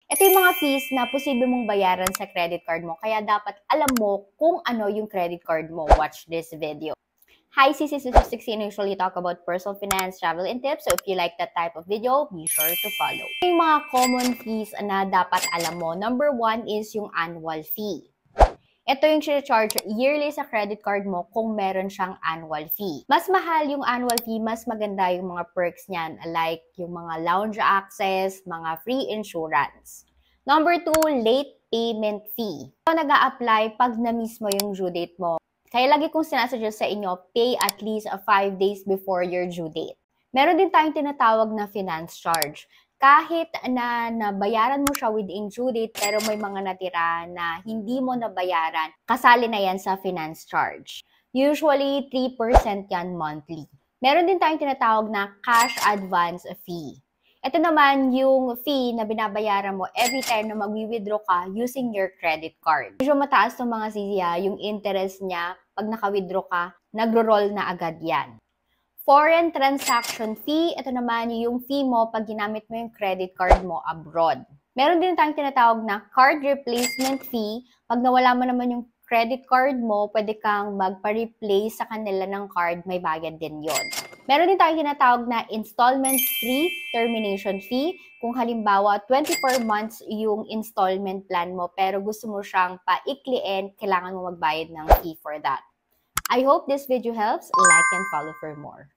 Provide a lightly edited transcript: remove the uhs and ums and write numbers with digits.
Ito yung mga fees na posible mong bayaran sa credit card mo, kaya dapat alam mo kung ano yung credit card mo. Watch this video. Hi, CC616 usually talk about personal finance, travel, and tips. So if you like that type of video, be sure to follow. Yung mga common fees na dapat alam mo. Number 1 is yung annual fee. Ito yung charge yearly sa credit card mo kung meron siyang annual fee. Mas mahal yung annual fee, mas maganda yung mga perks niyan, like yung mga lounge access, mga free insurance. Number 2, late payment fee. Ito nag-a-apply pag na-miss mo yung due date mo. Kaya lagi kong sinasuggest sa inyo, pay at least 5 days before your due date. Meron din tayong tinatawag na finance charge. Kahit na nabayaran mo siya within due date, pero may mga natira na hindi mo nabayaran, kasali na yan sa finance charge. Usually, 3% yan monthly. Meron din tayong tinatawag na cash advance fee. Ito naman yung fee na binabayaran mo every time na mag-withdraw ka using your credit card. Medyo mataas ng mga CCA, yung interest niya, pag naka-withdraw ka, nagro-roll na agad yan. Foreign transaction fee, ito naman yung fee mo pag ginamit mo yung credit card mo abroad. Meron din tayong tinatawag na card replacement fee. Pag nawala mo naman yung credit card mo, pwede kang magpa-replace sa kanila ng card, may bayad din yon. Meron din tayong tinatawag na installment-free termination fee. Kung halimbawa, 24 months yung installment plan mo, pero gusto mo siyang paikliin, kailangan mo magbayad ng fee for that. I hope this video helps. Like and follow for more.